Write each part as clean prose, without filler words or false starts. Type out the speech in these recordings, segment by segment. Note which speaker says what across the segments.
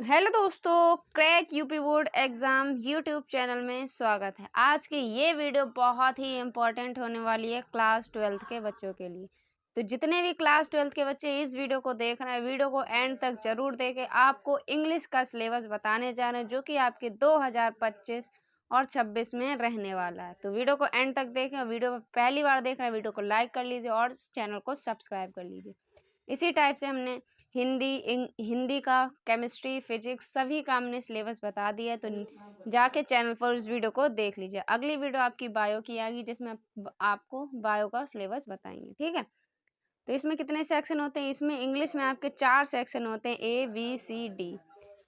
Speaker 1: Hello दोस्तों, crack UP board exam YouTube channel में स्वागत है। आज की ये वीडियो बहुत ही इम्पोर्टेंट होने वाली है क्लास 12th के बच्चों के लिए। तो जितने भी क्लास 12th के बच्चे इस वीडियो को देख रहे हैं, वीडियो को एंड तक जरूर देखें। आपको इंग्लिश का सिलेबस बताने जा रहे हैं जो कि आपके 2025 और 26 में रहने वाला है। तो वीडियो को एंड तक देखें। वीडियो पहली बार देख रहे हैं, वीडियो को लाइक कर लीजिए और चैनल को सब्सक्राइब कर लीजिए। इसी टाइप से हमने हिंदी का केमिस्ट्री, फिजिक्स सभी का हमने सिलेबस बता दिया है। तो जाके चैनल पर उस वीडियो को देख लीजिए। अगली वीडियो आपकी बायो की आएगी जिसमें आपको बायो का सिलेबस बताएंगे, ठीक है। तो इसमें कितने सेक्शन होते हैं? इसमें इंग्लिश में आपके 4 सेक्शन होते हैं, ABCD।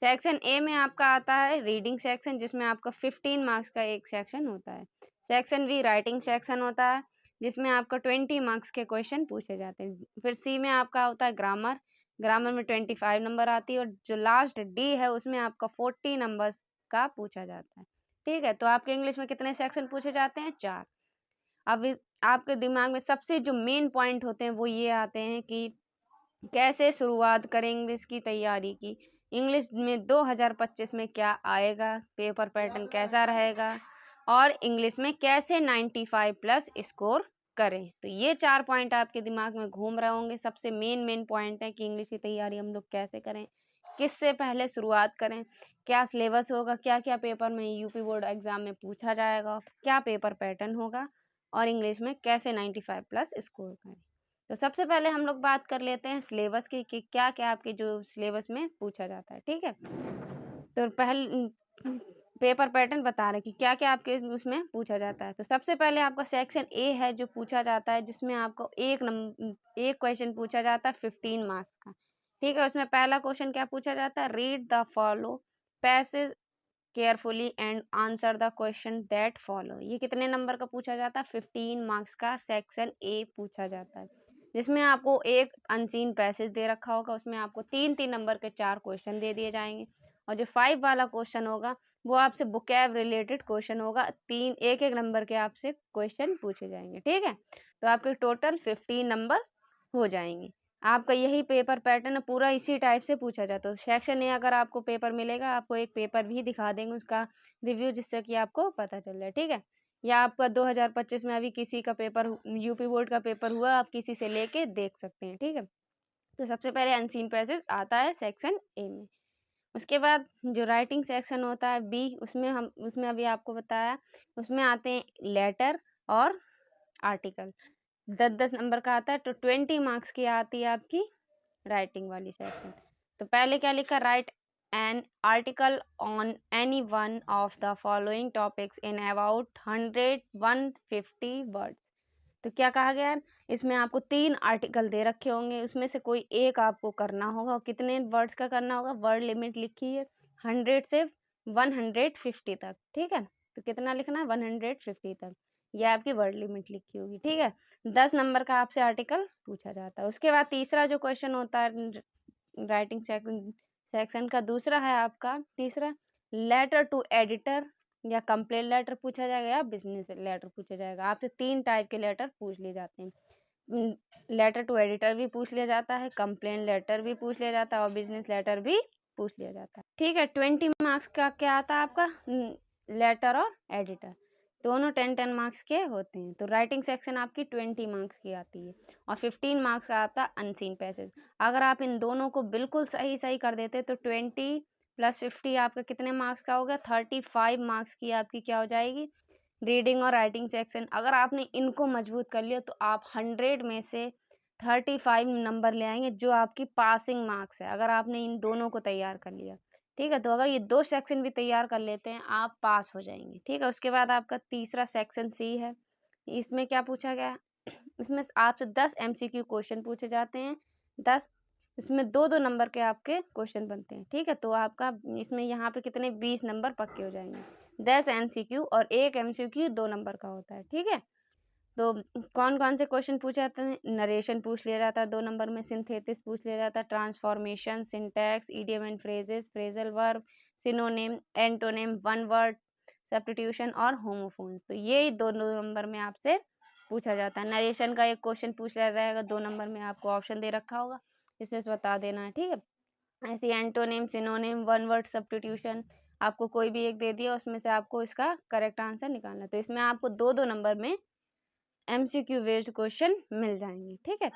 Speaker 1: सेक्शन ए में आपका आता है रीडिंग सेक्शन, जिसमें आपका 15 मार्क्स का एक सेक्शन होता है। सेक्शन बी राइटिंग सेक्शन होता है, जिसमें आपका 20 मार्क्स के क्वेश्चन पूछे जाते हैं। फिर सी में आपका होता है ग्रामर। ग्रामर में 25 नंबर आती है, और जो लास्ट डी है उसमें आपका 40 नंबर्स का पूछा जाता है, ठीक है। तो आपके इंग्लिश में कितने सेक्शन पूछे जाते हैं? 4। अब आपके दिमाग में सबसे जो मेन पॉइंट होते हैं वो ये आते हैं कि कैसे शुरुआत करें इंग्लिश की तैयारी की। इंग्लिश में 2025 में क्या आएगा, पेपर पैटर्न कैसा रहेगा, और इंग्लिश में कैसे 95 प्लस स्कोर करें। तो ये 4 पॉइंट आपके दिमाग में घूम रहे होंगे। सबसे मेन पॉइंट है कि इंग्लिश की तैयारी हम लोग कैसे करें, किससे पहले शुरुआत करें, क्या सिलेबस होगा, क्या क्या पेपर में यूपी बोर्ड एग्जाम में पूछा जाएगा, क्या पेपर पैटर्न होगा, और इंग्लिश में कैसे 95 प्लस स्कोर करें। तो सबसे पहले हम लोग बात कर लेते हैं सिलेबस की कि क्या क्या आपके जो सिलेबस में पूछा जाता है, ठीक है। तो पेपर पैटर्न बता रहे कि क्या क्या आपके उसमें पूछा जाता है। तो सबसे पहले आपका सेक्शन ए है जो पूछा जाता है, जिसमें आपको एक क्वेश्चन पूछा जाता है 15 मार्क्स का, ठीक है। उसमें पहला क्वेश्चन क्या पूछा जाता है? Read the follow passage carefully and answer the question that follow. ये कितने नंबर का पूछा जाता है? 15 मार्क्स का सेक्शन ए पूछा जाता है, जिसमें आपको एक अनसीन पैसेज दे रखा होगा। उसमें आपको 3-3 नंबर के 4 क्वेश्चन दे दिए जाएंगे, और जो 5 वाला क्वेश्चन होगा वो आपसे बुकैब रिलेटेड क्वेश्चन होगा। एक एक नंबर के आपसे क्वेश्चन पूछे जाएंगे, ठीक है। तो आपके टोटल 15 नंबर हो जाएंगे। आपका यही पेपर पैटर्न पूरा इसी टाइप से पूछा जाता है। तो सेक्शन ए अगर आपको पेपर मिलेगा, आपको एक पेपर भी दिखा देंगे उसका रिव्यू, जिससे कि आपको पता चल जाए, ठीक है। या आपका 2025 में अभी किसी का पेपर, यूपी बोर्ड का पेपर हुआ, आप किसी से लेके देख सकते हैं, ठीक है। तो सबसे पहले अनसीन पैसेज आता है सेक्शन ए में। उसके बाद जो राइटिंग सेक्शन होता है बी, उसमें अभी आपको बताया, उसमें आते हैं लेटर और आर्टिकल। 10-10 नंबर का आता है। तो 20 मार्क्स की आती है आपकी राइटिंग वाली सेक्शन। तो पहले क्या लिखा? Right an article on any one of the following topics in about 150 words. तो क्या कहा गया है? इसमें आपको 3 आर्टिकल दे रखे होंगे, उसमें से कोई एक आपको करना होगा। और कितने वर्ड्स का करना होगा? वर्ड लिमिट लिखी है 100 से 150 तक, ठीक है। तो कितना लिखना है? 150 तक। ये आपकी वर्ड लिमिट लिखी होगी, ठीक है। 10 नंबर का आपसे आर्टिकल पूछा जाता है। उसके बाद तीसरा जो क्वेश्चन होता है राइटिंग सेक्शन का, दूसरा है आपका तीसरा, लेटर टू एडिटर या कंप्लेन लेटर पूछा जाएगा, या बिजनेस लेटर पूछा जाएगा। आपसे 3 टाइप के लेटर पूछ लिए जाते हैं। लेटर टू एडिटर भी पूछ लिया जाता है, कंप्लेन लेटर भी पूछ लिया जाता है, और बिजनेस लेटर भी पूछ लिया जाता है, ठीक है। 20 मार्क्स का क्या आता है आपका? लेटर और एडिटर दोनों 10-10 मार्क्स के होते हैं। तो राइटिंग सेक्शन आपकी 20 मार्क्स की आती है, और 15 मार्क्स का आता है अनसीन पैसेज। अगर आप इन दोनों को बिल्कुल सही सही कर देते तो 20 प्लस 50 आपका कितने मार्क्स का होगा? 35 मार्क्स की आपकी क्या हो जाएगी? रीडिंग और राइटिंग सेक्शन। अगर आपने इनको मजबूत कर लिया तो आप 100 में से 35 नंबर ले आएंगे, जो आपकी पासिंग मार्क्स है, अगर आपने इन दोनों को तैयार कर लिया, ठीक है। तो अगर ये 2 सेक्शन भी तैयार कर लेते हैं, आप पास हो जाएंगे, ठीक है। उसके बाद आपका तीसरा सेक्शन सी है। इसमें क्या पूछा गया? इसमें आपसे 10 MCQ क्वेश्चन पूछे जाते हैं। 10, इसमें 2-2 नंबर के आपके क्वेश्चन बनते हैं, ठीक है। तो आपका इसमें यहाँ पे कितने 20 नंबर पक्के हो जाएंगे। 10 MCQ और 1 MCQ 2 नंबर का होता है, ठीक है। तो कौन कौन से क्वेश्चन पूछे जाते हैं? नरेशन पूछ लिया जाता है 2 नंबर में, सिंथेसिस पूछ लिया जाता है, transformation, syntax, idiom and phrases, phrasal verb, synonym, antonym, one word substitution और होमोफोन्स। तो ये 2 नंबर में आपसे पूछा जाता है। नरेशन का एक क्वेश्चन पूछ लिया जाएगा 2 नंबर में, आपको ऑप्शन दे रखा होगा, इसमें से बता देना है, ठीक है। ऐसे antonym, synonym, one word substitution, आपको कोई भी एक दे दिया, उसमें से आपको इसका करेक्ट आंसर निकालना है। तो इसमें आपको 2-2 नंबर में MCQ बेस्ड क्वेश्चन मिल जाएंगे, ठीक है।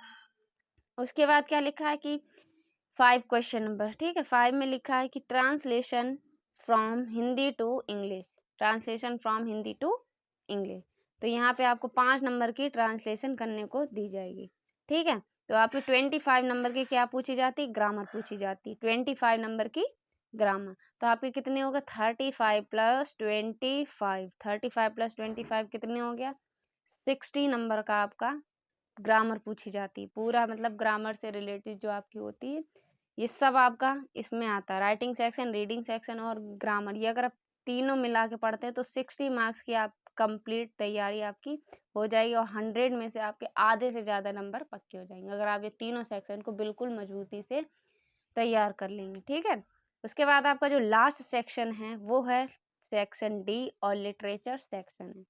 Speaker 1: उसके बाद क्या लिखा है कि 5 क्वेश्चन नंबर, ठीक है। 5 में लिखा है कि translation from Hindi to English, translation from Hindi to English. तो यहाँ पे आपको 5 नंबर की ट्रांसलेशन करने को दी जाएगी, ठीक है। तो आपकी 25 नंबर की क्या पूछी जाती, ग्रामर पूछी जाती, 25 नंबर की ग्रामर। तो आपके कितने हो गए, 35 प्लस 25, 35 प्लस 25 कितने हो गया, 60 नंबर का आपका ग्रामर पूछी जाती है। पूरा मतलब ग्रामर से रिलेटेड जो आपकी होती है, ये सब आपका इसमें आता है। राइटिंग सेक्शन, रीडिंग सेक्शन और ग्रामर, ये अगर आप तीनों मिला के पढ़ते हैं तो 60 मार्क्स की आप कंप्लीट तैयारी आपकी हो जाएगी, और 100 में से आपके आधे से ज़्यादा नंबर पक्के हो जाएंगे अगर आप ये तीनों सेक्शन को बिल्कुल मजबूती से तैयार कर लेंगे, ठीक है। उसके बाद आपका जो लास्ट सेक्शन है वो है सेक्शन डी, और लिटरेचर सेक्शन है।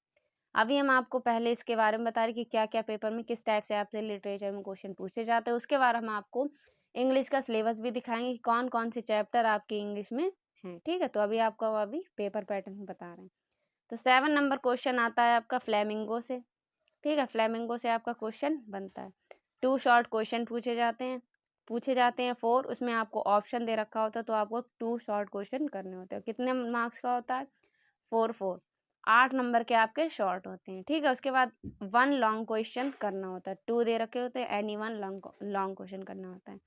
Speaker 1: अभी हम आपको पहले इसके बारे में बता रहे कि क्या क्या पेपर में किस टाइप से आपसे लिटरेचर में क्वेश्चन पूछे जाते हैं। उसके बाद हम आपको इंग्लिश का सिलेबस भी दिखाएंगे कि कौन कौन से चैप्टर आपके इंग्लिश में हैं, ठीक है। तो अभी आपको अभी पेपर पैटर्न बता रहे हैं। तो 7 नंबर क्वेश्चन आता है आपका फ्लेमिंगो से, ठीक है। फ्लेमिंगो से आपका क्वेश्चन बनता है। 2 शॉर्ट क्वेश्चन पूछे जाते हैं 4, उसमें आपको ऑप्शन दे रखा होता है, तो आपको 2 शॉर्ट क्वेश्चन करने होते हैं। कितने मार्क्स का होता है, 4 8 नंबर के आपके शॉर्ट होते हैं, ठीक है। उसके बाद 1 लॉन्ग क्वेश्चन करना होता है, 2 दे रखे होते हैं, एनी 1 लॉन्ग क्वेश्चन करना होता है।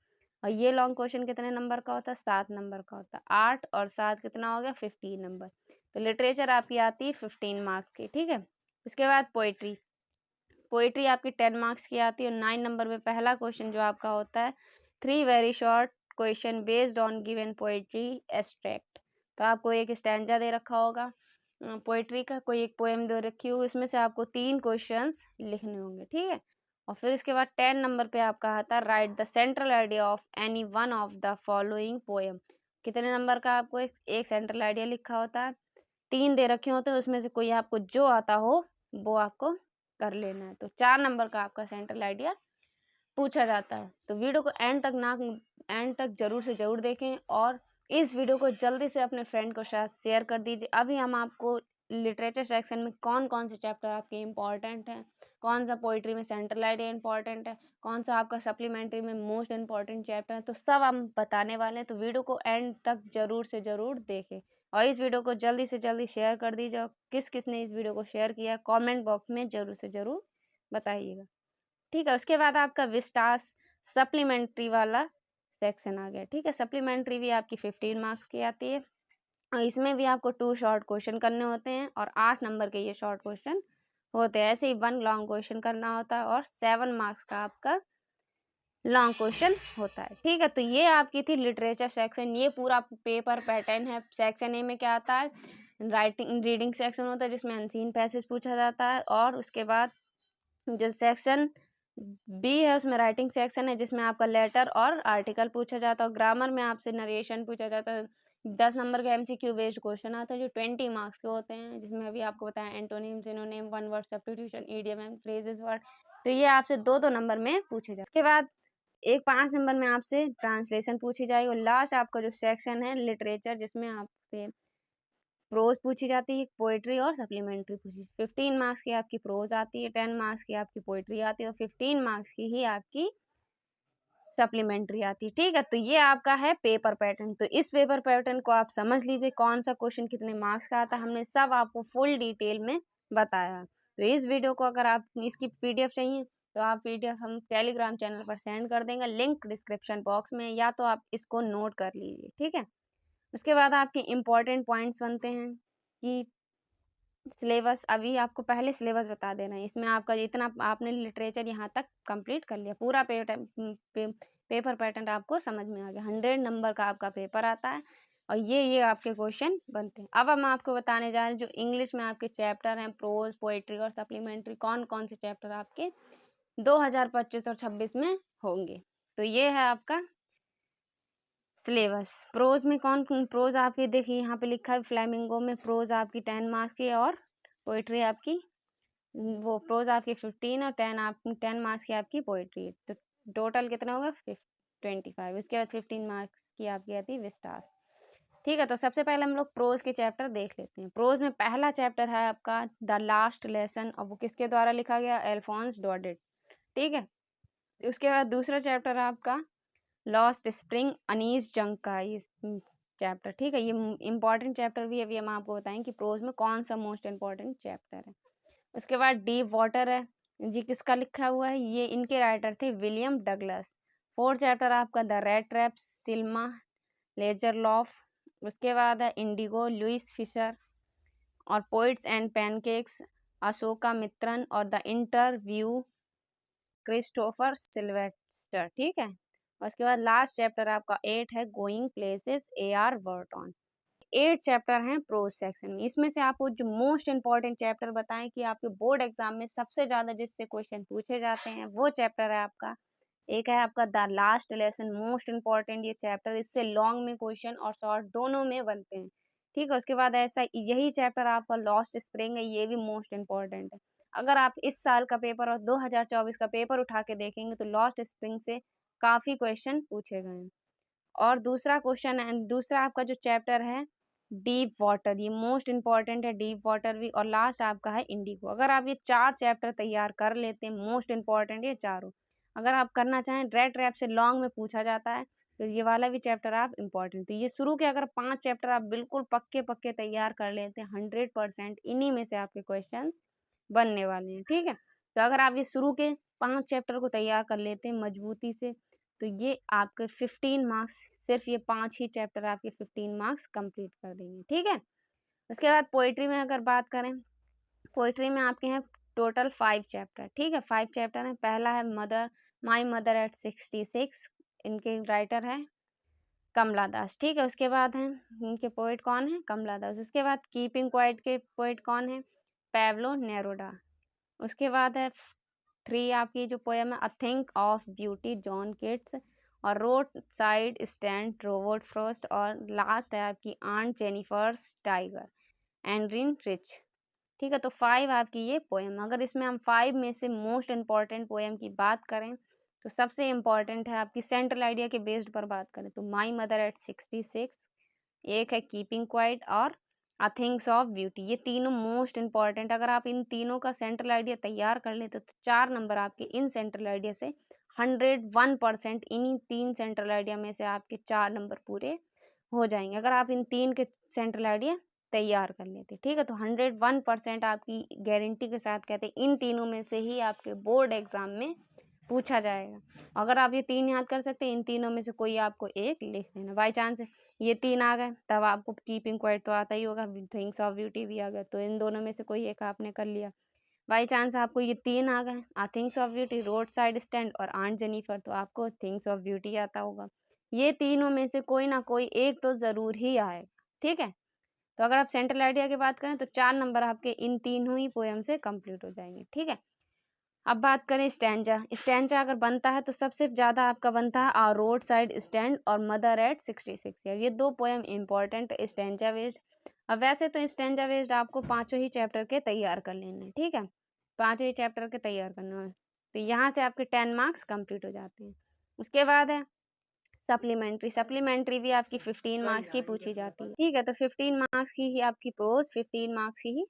Speaker 1: और ये लॉन्ग क्वेश्चन कितने नंबर का होता है, 7 नंबर का होता है। 8 और 7 कितना हो गया, 15 नंबर। तो लिटरेचर आपकी आती है 15 मार्क्स की, ठीक है। उसके बाद पोइट्री आपकी 10 मार्क्स की आती है, और 9 नंबर में पहला क्वेश्चन जो आपका होता है, 3 very short question based on given poetry extract. तो आपको एक स्टैंजा दे रखा होगा पोइट्री का, कोई एक पोएम दे रखी होगी, उसमें से आपको 3 क्वेश्चंस लिखने होंगे, ठीक है। और फिर इसके बाद 10 नंबर पे आपका आता है right the central idea of any one of the following poem. कितने नंबर का आपको एक सेंट्रल आइडिया लिखा होता है, 3 दे रखे होते हैं, उसमें से कोई आपको जो आता हो वो आपको कर लेना है। तो 4 नंबर का आपका सेंट्रल आइडिया पूछा जाता है। तो वीडियो को एंड तक जरूर से जरूर देखें, और इस वीडियो को जल्दी से अपने फ्रेंड को साथ शेयर कर दीजिए। अभी हम आपको लिटरेचर सेक्शन में कौन कौन से चैप्टर आपके इम्पॉर्टेंट हैं, कौन सा पोइट्री में सेंट्रल आइडिया इम्पॉर्टेंट है, कौन सा आपका सप्लीमेंट्री में मोस्ट इम्पॉर्टेंट चैप्टर है, तो सब हम बताने वाले हैं। तो वीडियो को एंड तक जरूर से जरूर देखें, और इस वीडियो को जल्दी से जल्दी शेयर कर दीजिए। और किस किस ने इस वीडियो को शेयर किया कमेंट बॉक्स में जरूर से जरूर बताइएगा, ठीक है। उसके बाद आपका विस्टास सप्लीमेंट्री वाला सेक्शन आ गया, ठीक है। सप्लीमेंट्री भी आपकी 15 मार्क्स की आती है, और इसमें भी आपको 2 शॉर्ट क्वेश्चन करने होते हैं, और 8 नंबर के ये शॉर्ट क्वेश्चन होते हैं। ऐसे ही 1 लॉन्ग क्वेश्चन करना होता है, और 7 मार्क्स का आपका लॉन्ग क्वेश्चन होता है, ठीक है। तो ये आपकी थी लिटरेचर सेक्शन, ये पूरा पेपर पैटर्न है। सेक्शन ए में क्या आता है, रीडिंग सेक्शन होता है जिसमें अनसीन पैसेज पूछा जाता है, और उसके बाद जो सेक्शन बी है उसमें राइटिंग सेक्शन है जिसमें आपका लेटर और आर्टिकल पूछा जाता है, और ग्रामर में आपसे नरेशन पूछा जाता है। 10 नंबर का MCQ बेस्ड क्वेश्चन आता है जो 20 मार्क्स के होते हैं, जिसमें अभी आपको बताया antonym, synonym, one word substitution, idiom and phrases word. तो ये आपसे 2-2 नंबर में पूछे जाते हैं। उसके बाद एक 5 नंबर में आपसे ट्रांसलेशन पूछी जाएगी, और लास्ट आपका जो सेक्शन है लिटरेचर, जिसमें आपसे प्रोज पूछी जाती है, पोइट्री और सप्लीमेंट्री पूछी। 15 मार्क्स की आपकी प्रोज आती है, 10 मार्क्स की आपकी पोइट्री आती है, और 15 मार्क्स की ही आपकी सप्लीमेंट्री आती है, ठीक है। तो ये आपका है पेपर पैटर्न। तो इस पेपर पैटर्न को आप समझ लीजिए, कौन सा क्वेश्चन कितने मार्क्स का आता है, हमने सब आपको फुल डिटेल में बताया। तो इस वीडियो को अगर आप इसकी PDF चाहिए तो आप PDF हम टेलीग्राम चैनल पर सेंड कर देंगे, लिंक डिस्क्रिप्शन बॉक्स में, या तो आप इसको नोट कर लीजिए, ठीक है। उसके बाद आपके इम्पोर्टेंट पॉइंट्स बनते हैं कि सिलेबस, अभी आपको पहले सिलेबस बता देना है। इसमें आपका जितना आपने लिटरेचर यहाँ तक कंप्लीट कर लिया, पूरा पेपर पैटर्न आपको समझ में आ गया। 100 नंबर का आपका पेपर आता है, और ये आपके क्वेश्चन बनते हैं। अब हम आपको बताने जा रहे हैं जो इंग्लिश में आपके चैप्टर हैं, प्रोज, पोएट्री और सप्लीमेंट्री, कौन कौन से चैप्टर आपके 2025 और 26 में होंगे। तो ये है आपका सिलेबस। प्रोज में कौन प्रोज आपकी देखिए यहाँ पे लिखा है, फ्लेमिंगो में प्रोज आपकी 10 मार्क्स की, और पोइट्री आपकी वो प्रोज आपकी 15, और 10 मार्क्स की आपकी पोइट्री। तो टोटल कितना होगा, 25। उसके बाद 15 मार्क्स की आपकी आती है विस्टास। ठीक है, तो सबसे पहले हम लोग प्रोज के चैप्टर देख लेते हैं। प्रोज में पहला चैप्टर है आपका द लास्ट लेसन, और वो किसके द्वारा लिखा गया, अल्फोंस डॉडेट। ठीक है, उसके बाद दूसरा चैप्टर है आपका लॉस्ट स्प्रिंग, अनीस जंग का ये चैप्टर। ठीक है, ये इंपॉर्टेंट चैप्टर भी है, अभी हम आपको बताएं कि प्रोज में कौन सा मोस्ट इंपॉर्टेंट चैप्टर है। उसके बाद डीप वाटर है, जी किसका लिखा हुआ है, ये इनके राइटर थे विलियम डगलस। फोर्थ चैप्टर आपका द रेड ट्रैप, सिल्मा लेजरलॉफ। उसके बाद है इंडिगो, लुइस फिशर। और poets and pancakes, Ashoka Mitran. और द इंटरव्यू, क्रिस्टोफर सिल्वेस्टर। ठीक है, उसके बाद लास्ट चैप्टर आपका 8 है गोइंग प्लेसेस, AR वर्टॉन। 8 चैप्टर हैं प्रोज सेक्शन में। इसमें से आपको जो मोस्ट इंपॉर्टेंट चैप्टर बताएं कि आपके बोर्ड एग्जाम में सबसे ज्यादा जिससे क्वेश्चन पूछे जाते हैं, वो चैप्टर है आपका, एक है आपका the last lesson, most important ये चैप्टर। इससे लॉन्ग में क्वेश्चन और शॉर्ट दोनों में बनते हैं। ठीक है, उसके बाद ऐसा यही चैप्टर आपका लॉस्ट स्प्रिंग है, ये भी मोस्ट इंपॉर्टेंट है। अगर आप इस साल का पेपर और 2024 का पेपर उठा के देखेंगे तो लॉस्ट स्प्रिंग से काफी क्वेश्चन पूछे गए हैं। और दूसरा क्वेश्चन है, दूसरा आपका जो चैप्टर है डीप वाटर, ये मोस्ट इंपॉर्टेंट है, डीप वाटर भी। और लास्ट आपका है इंडिगो। अगर आप ये 4 चैप्टर तैयार कर लेते हैं, मोस्ट इंपॉर्टेंट ये चारों, अगर आप करना चाहें रेड ट्रैप से लॉन्ग में पूछा जाता है तो ये वाला भी चैप्टर आप इंपॉर्टेंट, तो ये शुरू के अगर 5 चैप्टर आप बिल्कुल पक्के पक्के तैयार कर लेते हैं 100%, इन्हीं में से आपके क्वेश्चन बनने वाले हैं। ठीक है, तो अगर आप ये शुरू के 5 चैप्टर को तैयार कर लेते हैं मजबूती से, तो ये आपके 15 मार्क्स, सिर्फ ये 5 ही चैप्टर आपके 15 मार्क्स कंप्लीट कर देंगे। ठीक है, उसके बाद पोइट्री में अगर बात करें, पोइट्री में आपके हैं टोटल 5 चैप्टर। ठीक है, 5 चैप्टर हैं। पहला है मदर, माई मदर एट 66, इनके राइटर है कमला दास। ठीक है, उसके बाद हैं इनके पोइट कौन है, कमला दास। उसके बाद कीपिंग क्वाइट के पोइट कौन है, पैब्लो नेरुदा। उसके बाद है 3 आपकी जो पोएम है a thing of beauty, John Keats. और road side stand, Robert Frost. और लास्ट है आपकी aunt Jennifer's tiger, Adrienne Rich. ठीक है, तो 5 आपकी ये पोएम। अगर इसमें हम 5 में से मोस्ट इंपॉर्टेंट पोएम की बात करें तो सबसे इम्पॉर्टेंट है आपकी सेंट्रल आइडिया के बेस्ड पर बात करें तो माई मदर एट 66, एक है कीपिंग क्वाइट और अ थिंग्स ऑफ ब्यूटी। ये तीनों मोस्ट इंपॉर्टेंट, अगर आप इन तीनों का सेंट्रल आइडिया तैयार कर लेते तो 4 नंबर आपके इन सेंट्रल आइडिया से 101%, इन्हीं 3 सेंट्रल आइडिया में से आपके 4 नंबर पूरे हो जाएंगे अगर आप इन 3 के सेंट्रल आइडिया तैयार कर लेते। ठीक है, तो 101% आपकी गारंटी के साथ कहते हैं इन तीनों में से ही आपके बोर्ड एग्जाम में पूछा जाएगा। अगर आप ये 3 याद कर सकते हैं, इन तीनों में से कोई आपको एक लिख देना। बाई चांस ये 3 आ गए तब आपको कीपिंग क्वाइट तो आता ही होगा, थिंग्स ऑफ ब्यूटी भी आ गया, तो इन दोनों में से कोई एक आपने कर लिया। बाई चांस आपको ये 3 आ गए, things of beauty, road side stand और आंट जेनिफर, तो आपको थिंग्स ऑफ ब्यूटी आता होगा। ये तीनों में से कोई ना कोई एक तो जरूर ही आएगा। ठीक है, तो अगर आप सेंट्रल आइडिया की बात करें तो 4 नंबर आपके इन तीनों ही पोएम से कंप्लीट हो जाएंगे। ठीक है, अब बात करें स्टैंजा। स्टैंजा अगर बनता है तो सबसे ज़्यादा आपका बनता है आ रोड साइड स्टैंड और मदर एट 66 ईयर, ये 2 पोएम इंपॉर्टेंट स्टैंजा बेस्ड। अब वैसे तो स्टैंजा बेस्ड आपको 5 ही चैप्टर के तैयार कर लेने हैं। ठीक है, 5 ही चैप्टर के तैयार करना है, तो यहाँ से आपके 10 मार्क्स कंप्लीट हो जाते हैं। उसके बाद है सप्लीमेंट्री। सप्लीमेंट्री भी आपकी 15 मार्क्स की पूछी जाती है। ठीक है, तो 15 मार्क्स की ही आपकी प्रोज, 15 मार्क्स की ही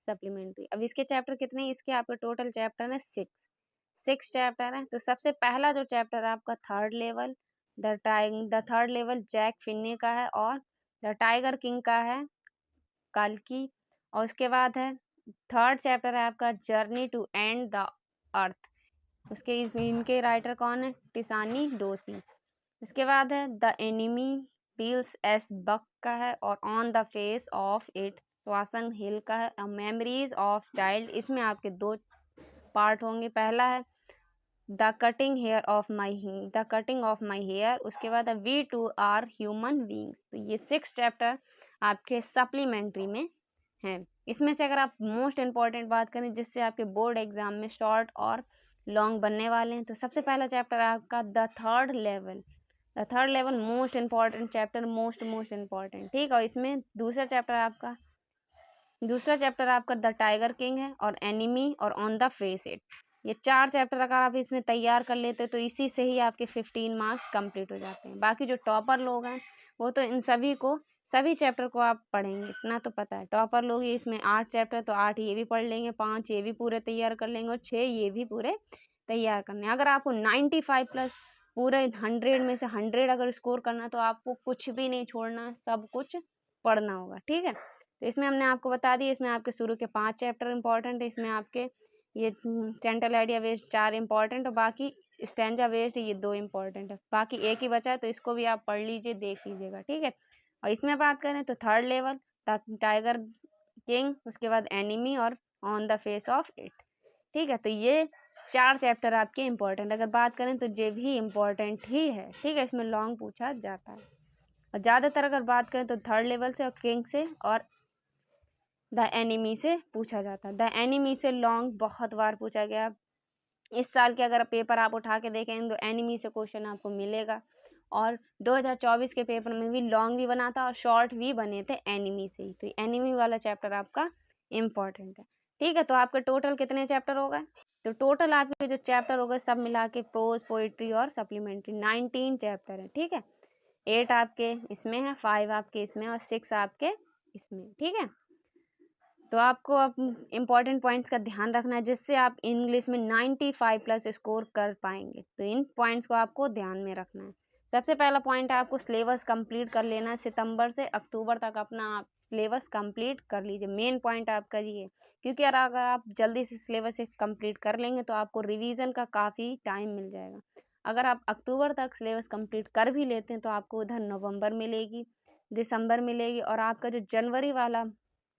Speaker 1: सप्लीमेंट्री। अब इसके चैप्टर कितने, इसके आपके टोटल चैप्टर है 6 चैप्टर है। तो सबसे पहला जो चैप्टर है आपका third level, the third level Jack Finney का है, और द टाइगर किंग का है कल्कि। और उसके बाद है थर्ड चैप्टर है आपका journey to end the earth, उसके इनके राइटर कौन है, टिसानी डोसी। उसके बाद है the enemy Pearl S Buck का है, और on the face of it Susan Hill का है, मेमोरीज ऑफ चाइल्ड। इसमें आपके 2 पार्ट होंगे, पहला है the cutting of my hair. उसके बाद we too are human beings. तो ये 6 चैप्टर आपके सप्लीमेंट्री में हैं। इसमें से अगर आप मोस्ट इंपॉर्टेंट बात करें जिससे आपके बोर्ड एग्जाम में शॉर्ट और लॉन्ग बनने वाले हैं, तो सबसे पहला चैप्टर आपका the third level most important chapter, most important. ठीक है, और इसमें दूसरा चैप्टर आपका द टाइगर किंग है, और एनिमी और ऑन द फेस इट। ये 4 चैप्टर अगर आप इसमें तैयार कर लेते तो इसी से ही आपके 15 मार्क्स कंप्लीट हो जाते हैं। बाकी जो टॉपर लोग हैं वो तो इन सभी चैप्टर को आप पढ़ेंगे, इतना तो पता है। टॉपर लोग ये इसमें 8 चैप्टर तो 8 ये भी पढ़ लेंगे, 5 ये भी पूरे तैयार कर लेंगे और 6 ये भी पूरे तैयार करने। अगर आपको 95 प्लस पूरे 100 में से 100 अगर स्कोर करना तो आपको कुछ भी नहीं छोड़ना, सब कुछ पढ़ना होगा, ठीक है। तो इसमें हमने आपको बता दिया, इसमें आपके शुरू के 5 चैप्टर इंपॉर्टेंट है, इसमें आपके ये सेंट्रल आइडिया बेस्ड 4 इंपॉर्टेंट और बाकी स्टैंजा बेस्ड ये 2 इंपॉर्टेंट है। बाकी एक ही बचा है तो इसको भी आप पढ़ लीजिए, देख लीजिएगा, ठीक है। और इसमें बात करें तो 3rd लेवल टाइगर किंग, उसके बाद एनिमी और on the face of it, ठीक है। तो ये 4 चैप्टर आपके इम्पोर्टेंट। अगर बात करें तो ये भी इम्पोर्टेंट ही है, ठीक है। इसमें लॉन्ग पूछा जाता है और ज़्यादातर अगर बात करें तो 3rd लेवल से और किंग से और द एनिमी से पूछा जाता है। द एनिमी से लॉन्ग बहुत बार पूछा गया। इस साल के अगर पेपर आप उठा के देखें तो एनिमी से क्वेश्चन आपको मिलेगा और 2024 के पेपर में भी लॉन्ग भी बना था और शॉर्ट भी बने थे एनिमी से ही। तो एनिमी वाला चैप्टर आपका इम्पॉर्टेंट है, ठीक है। तो आपके टोटल कितने चैप्टर हो गए? तो टोटल आपके जो चैप्टर हो गए सब मिला के प्रोज, पोइट्री और सप्लीमेंट्री 19 चैप्टर है, ठीक है। 8 आपके इसमें है, 5 आपके इसमें और 6 आपके इसमें, ठीक है। तो आपको अब इम्पॉर्टेंट पॉइंट्स का ध्यान रखना है जिससे आप इंग्लिश में 95 प्लस स्कोर कर पाएंगे। तो इन पॉइंट्स को आपको ध्यान में रखना है। सबसे पहला पॉइंट है आपको सिलेबस कंप्लीट कर लेना है। सितंबर से अक्टूबर तक अपना आप सिलेबस कंप्लीट कर लीजिए, मेन पॉइंट आपका ये है। क्योंकि अगर आप जल्दी से सिलेबस कंप्लीट कर लेंगे तो आपको रिवीजन का काफ़ी टाइम मिल जाएगा। अगर आप अक्टूबर तक सिलेबस कंप्लीट कर भी लेते हैं तो आपको उधर नवंबर मिलेगी, दिसंबर मिलेगी और आपका जो जनवरी वाला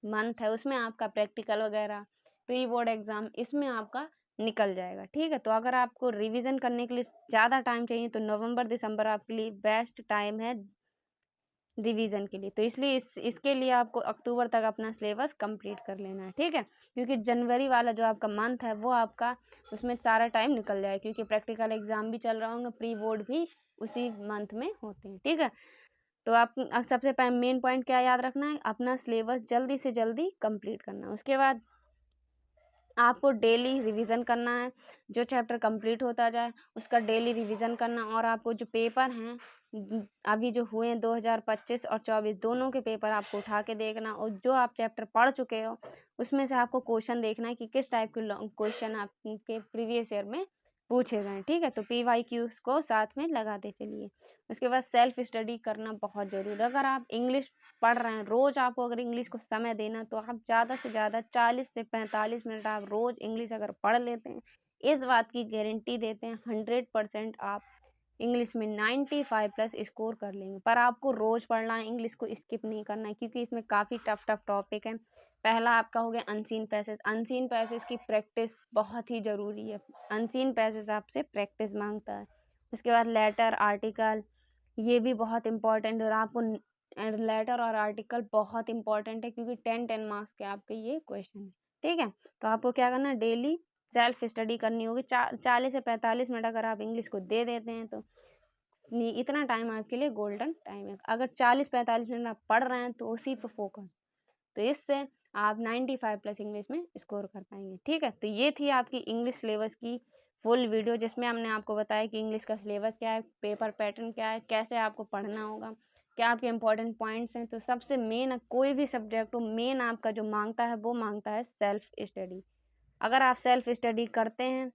Speaker 1: मंथ है उसमें आपका प्रैक्टिकल वगैरह, प्री बोर्ड एग्ज़ाम, इसमें आपका निकल जाएगा, ठीक है। तो अगर आपको रिवीजन करने के लिए ज़्यादा टाइम चाहिए तो नवंबर दिसंबर आपके लिए बेस्ट टाइम है रिवीजन के लिए। तो इसलिए इसके लिए आपको अक्टूबर तक अपना सिलेबस कंप्लीट कर लेना है, ठीक है। क्योंकि जनवरी वाला जो आपका मंथ है वो आपका उसमें सारा टाइम निकल जाएगा क्योंकि प्रैक्टिकल एग्ज़ाम भी चल रहा होंगे, प्री बोर्ड भी उसी मंथ में होते हैं, ठीक है। तो आप सबसे पहले मेन पॉइंट क्या याद रखना है, अपना सिलेबस जल्दी से जल्दी कंप्लीट करना है। उसके बाद आपको डेली रिवीजन करना है, जो चैप्टर कंप्लीट होता जाए उसका डेली रिवीजन करना। और आपको जो पेपर हैं अभी जो हुए हैं 2025 और 24 दोनों के पेपर आपको उठा के देखना और जो आप चैप्टर पढ़ चुके हो उसमें से आपको क्वेश्चन देखना है कि किस टाइप के क्वेश्चन आपके प्रीवियस ईयर में पूछे गए, ठीक है। तो PYQs को साथ में लगाते चलिए। उसके बाद सेल्फ स्टडी करना बहुत ज़रूरी है। अगर आप इंग्लिश पढ़ रहे हैं, रोज़ आपको अगर इंग्लिश को समय देना तो आप ज़्यादा से ज़्यादा 40 से 45 मिनट आप रोज़ इंग्लिश अगर पढ़ लेते हैं, इस बात की गारंटी देते हैं 100% आप इंग्लिश में 95 प्लस स्कोर कर लेंगे। पर आपको रोज़ पढ़ना है, इंग्लिश को स्किप नहीं करना है क्योंकि इसमें काफ़ी टफ टॉपिक है। पहला आपका हो गया अनसीन पैसेज। अनसीन पैसेज की प्रैक्टिस बहुत ही ज़रूरी है। अनसीन पैसेज आपसे प्रैक्टिस मांगता है। उसके बाद लेटर, आर्टिकल, ये भी बहुत इंपॉर्टेंट है और आपको लेटर और आर्टिकल बहुत इंपॉर्टेंट है क्योंकि 10 मार्क्स के आपके ये क्वेश्चन है, ठीक है। तो आपको क्या करना है, डेली सेल्फ स्टडी करनी होगी। 40 से 45 मिनट अगर आप इंग्लिश को दे देते हैं तो इतना टाइम आपके लिए गोल्डन टाइम है। अगर 40-45 मिनट आप पढ़ रहे हैं तो उसी पर फोकस, तो इससे आप 95 प्लस इंग्लिश में स्कोर कर पाएंगे, ठीक है। तो ये थी आपकी इंग्लिश सिलेबस की फुल वीडियो जिसमें हमने आपको बताया कि इंग्लिश का सिलेबस क्या है, पेपर पैटर्न क्या है, कैसे आपको पढ़ना होगा, क्या आपके इंपॉर्टेंट पॉइंट्स हैं। तो सबसे मेन कोई भी सब्जेक्ट हो, मेन आपका जो मांगता है वो मांगता है सेल्फ स्टडी। अगर आप सेल्फ स्टडी करते हैं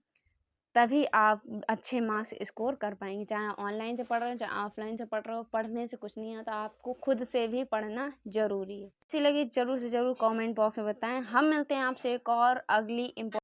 Speaker 1: तभी आप अच्छे मार्क्स स्कोर कर पाएंगे, चाहे ऑनलाइन से पढ़ रहे हो चाहे ऑफलाइन से पढ़ रहे हो। पढ़ने से कुछ नहीं आता, आपको खुद से भी पढ़ना जरूरी है। अच्छी लगी जरूर से जरूर कमेंट बॉक्स में बताएं। हम मिलते हैं आपसे एक और अगली